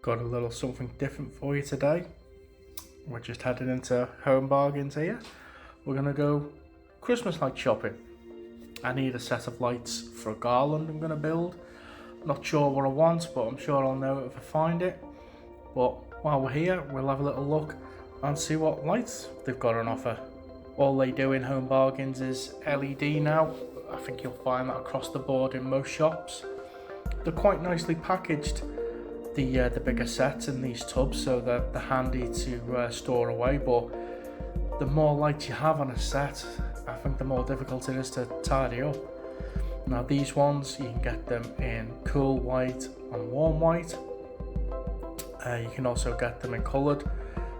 got a little something different for you today. We're just heading into Home Bargains here. We're gonna go Christmas light shopping. I need a set of lights for a garland I'm gonna build. Not sure what I want, but I'm sure I'll know it if I find it. But while we're here, we'll have a little look and see what lights they've got on offer. All they do in Home Bargains is LED now. I think you'll find that across the board in most shops. They're quite nicely packaged, the bigger sets in these tubs, so they're handy to store away. But the more lights you have on a set, I think the more difficult it is to tidy up. Now these ones, you can get them in cool white and warm white. You can also get them in coloured,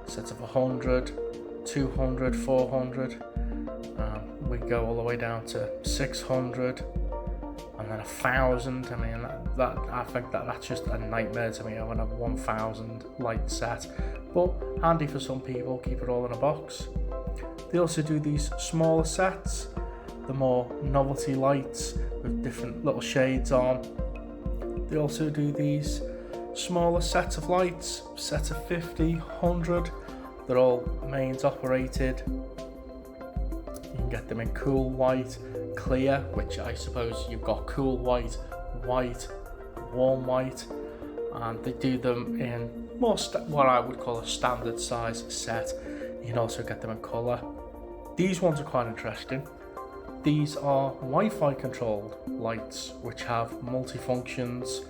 sets of 100, 200, 400. We go all the way down to 600 and then 1,000. I mean, I think that's just a nightmare to me, having a 1,000 light set. But handy for some people, keep it all in a box. They also do these smaller sets, the more novelty lights with different little shades on. They also do these smaller sets of lights, sets of 50, 100. They're all mains operated. You can get them in cool white, clear, which I suppose you've got cool white, white, warm white, and they do them in more what I would call a standard size set. You can also get them in colour. These ones are quite interesting. These are Wi-Fi controlled lights which have multi-functions,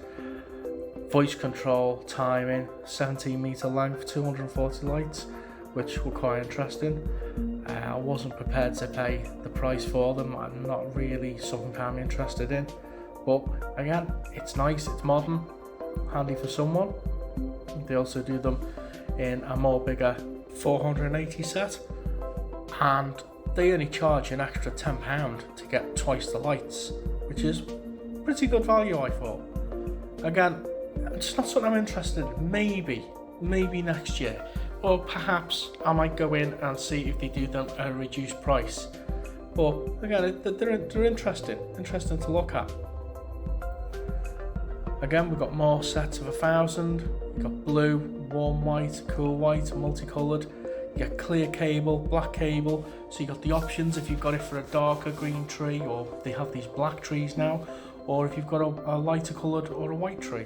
voice control, timing, 17 metre length, 240 lights, which were quite interesting. I wasn't prepared to pay the price for them. I'm not really something I'm interested in, but again, it's nice, it's modern, handy for someone. They also do them in a more bigger 480 set, and they only charge an extra £10 to get twice the lights, which is pretty good value, I thought. Again, it's not something I'm interested in. Maybe next year, or perhaps I might go in and see if they do them at a reduced price. But again, they're interesting to look at. Again, we've got more sets of 1,000. We've got blue, warm white, cool white, multicoloured. You get clear cable, black cable, so you got the options if you've got it for a darker green tree, or they have these black trees now, or if you've got a lighter coloured or a white tree.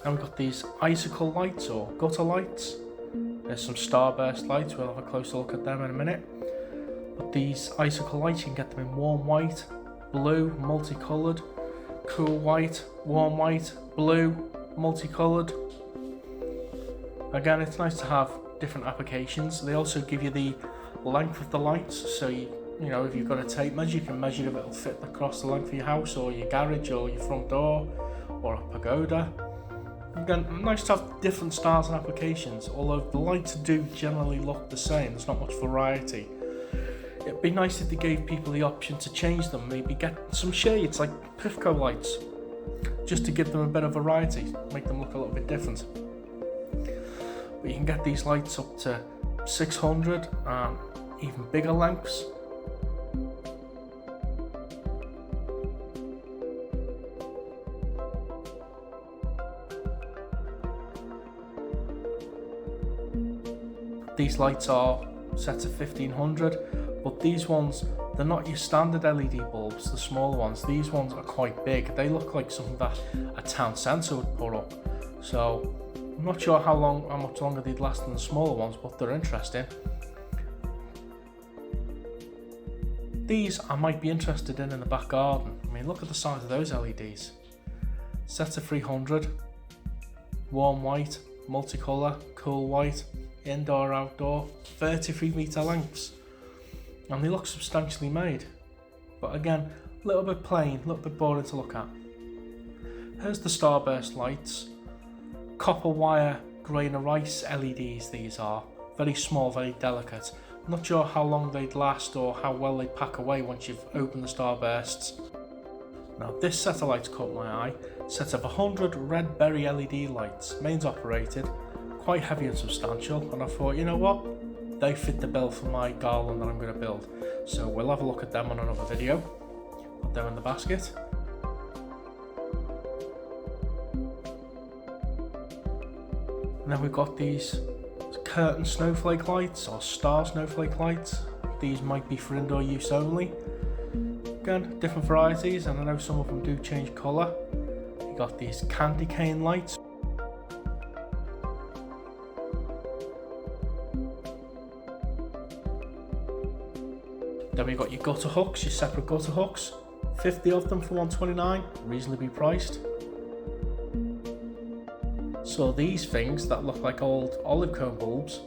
And we've got these icicle lights or gutter lights. There's some starburst lights, we'll have a closer look at them in a minute. But these icicle lights, you can get them in warm white, blue, multicoloured, cool white, warm white, blue, multicoloured. Again, it's nice to have different applications. They also give you the length of the lights, so you know, if you've got a tape measure, you can measure if it'll fit across the length of your house or your garage or your front door or a pagoda. Again, nice to have different styles and applications, although the lights do generally look the same. There's not much variety. It'd be nice if they gave people the option to change them, maybe get some shades like Pifco lights, just to give them a bit of variety, make them look a little bit different. But you can get these lights up to 600 and even bigger lengths. These lights are sets of 1,500, but these ones, they're not your standard LED bulbs, the smaller ones. These ones are quite big. They look like something that a town centre would put up. So I'm not sure how much longer they'd last than the smaller ones, but they're interesting. These I might be interested in the back garden. I mean, look at the size of those LEDs. Sets of 300, warm white, multicolour, cool white, indoor, outdoor, 33 metre lengths, and they look substantially made, but again, a little bit plain, a little bit boring to look at. Here's the starburst lights, copper wire grain of rice LEDs. These are very small, very delicate. I'm not sure how long they'd last or how well they pack away once you've opened the starbursts. Now this set of lights caught my eye. Set of 100 red berry LED lights, mains operated, quite heavy and substantial, and I thought, you know what, they fit the bill for my garland that I'm going to build. So we'll have a look at them on another video. Put them in the basket. And then we've got these curtain snowflake lights or star snowflake lights. These might be for indoor use only. Again, different varieties, and I know some of them do change colour. You got these candy cane lights. Then we've got your gutter hooks, your separate gutter hooks. 50 of them for $129, reasonably priced. So these things that look like old olive cone bulbs,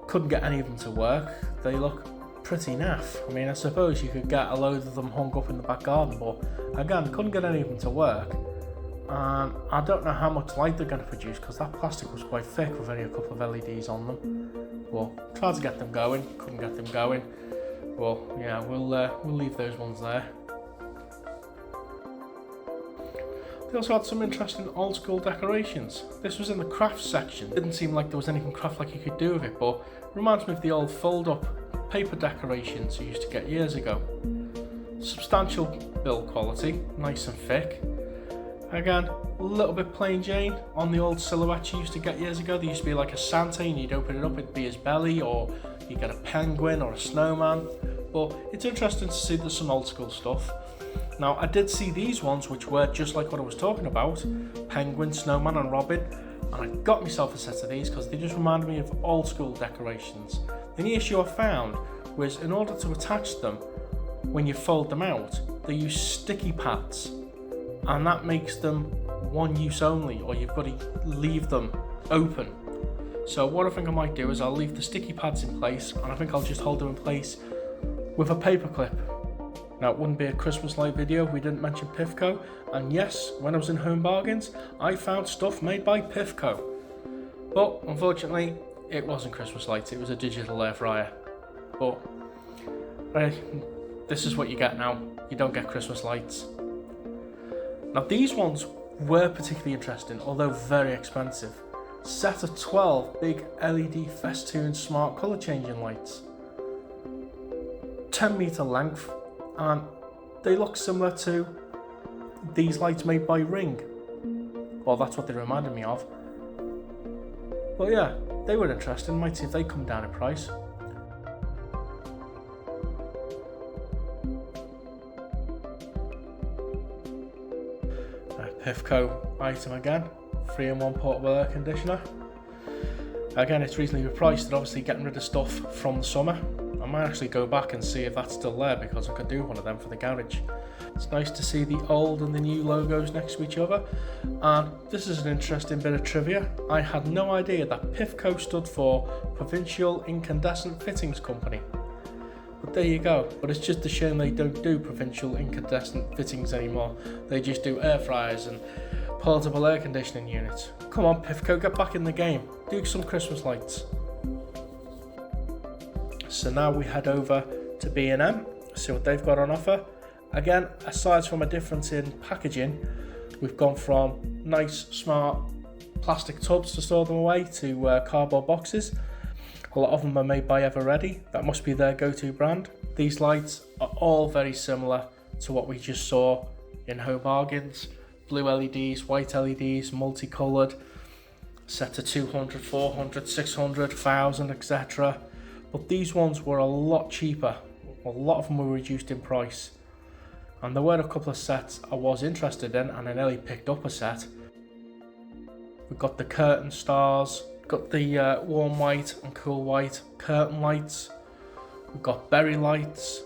couldn't get any of them to work. They look pretty naff. I mean, I suppose you could get a load of them hung up in the back garden, but again, couldn't get any of them to work. And I don't know how much light they're going to produce because that plastic was quite thick with only a couple of LEDs on them. Well, tried to get them going, couldn't get them going. Well, yeah, we'll leave those ones there. They also had some interesting old school decorations. This was in the crafts section. Didn't seem like there was anything craft like you could do with it, but it reminds me of the old fold up paper decorations you used to get years ago. Substantial build quality, nice and thick. Again, a little bit plain Jane on the old silhouettes you used to get years ago. There used to be like a Santa and you'd open it up, it'd be his belly, or you get a penguin or a snowman. But it's interesting to see there's some old school stuff. Now, I did see these ones which were just like what I was talking about, penguin, snowman and robin, and I got myself a set of these because they just reminded me of old school decorations. The only issue I found was in order to attach them, when you fold them out, they use sticky pads, and that makes them one use only, or you've got to leave them open. So what I think I might do is I'll leave the sticky pads in place, and I think I'll just hold them in place with a paper clip. Now, it wouldn't be a Christmas light video if we didn't mention Pifco, and yes, when I was in Home Bargains, I found stuff made by Pifco. But unfortunately, it wasn't Christmas lights, it was a digital air fryer. But this is what you get now, you don't get Christmas lights. Now, these ones were particularly interesting, although very expensive. Set of 12 big LED Festtune smart colour changing lights. 10 metre length, and they look similar to these lights made by Ring. Well, that's what they reminded me of. But yeah, they were interesting, might see if they come down in price. Pifco item again, 3-in-1 portable air conditioner. Again, it's reasonably priced, they're obviously getting rid of stuff from the summer. I might actually go back and see if that's still there because I could do one of them for the garage. It's nice to see the old and the new logos next to each other. And this is an interesting bit of trivia. I had no idea that Pifco stood for Provincial Incandescent Fittings Company. But there you go. But it's just a shame they don't do provincial incandescent fittings anymore. They just do air fryers and portable air conditioning units. Come on Pifco, get back in the game. Do some Christmas lights. So now we head over to B&M, see what they've got on offer. Again, aside from a difference in packaging, we've gone from nice, smart plastic tubs to store them away to cardboard boxes. A lot of them are made by Everready. That must be their go-to brand. These lights are all very similar to what we just saw in Home Bargains. Blue LEDs, white LEDs, multicoloured, set to 200, 400, 600, 1000, etc. But these ones were a lot cheaper. A lot of them were reduced in price. And there were a couple of sets I was interested in, and I nearly picked up a set. We've got the curtain stars, got the warm white and cool white curtain lights. We've got berry lights.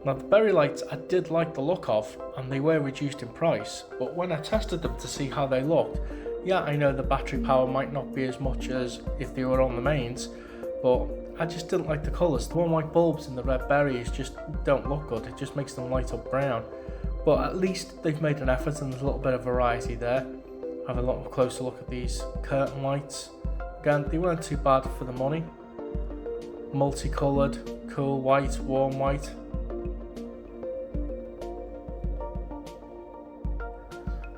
Now the berry lights I did like the look of, and they were reduced in price, but when I tested them to see how they looked, yeah, I know the battery power might not be as much as if they were on the mains, but I just didn't like the colours. The warm white bulbs and the red berries just don't look good, it just makes them light up brown. But at least they've made an effort and there's a little bit of variety there. Have a lot closer look at these curtain lights. Again, they weren't too bad for the money. Multicoloured, cool white, warm white.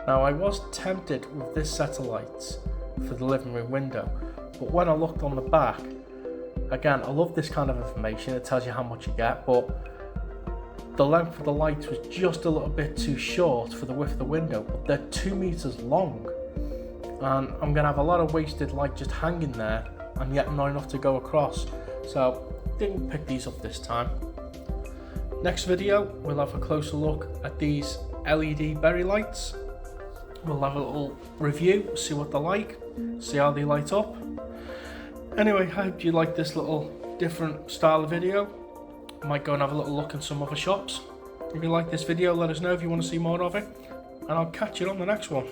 Now I was tempted with this set of lights for the living room window, but when I looked on the back, again, I love this kind of information, it tells you how much you get, but the length of the lights was just a little bit too short for the width of the window, but they're 2 meters long. And I'm gonna have a lot of wasted light just hanging there and yet not enough to go across. So didn't pick these up this time. Next video, we'll have a closer look at these LED berry lights. We'll have a little review, see what they're like, see how they light up. Anyway, I hope you like this little different style of video. I might go and have a little look in some other shops. If you like this video, let us know if you want to see more of it, and I'll catch you on the next one.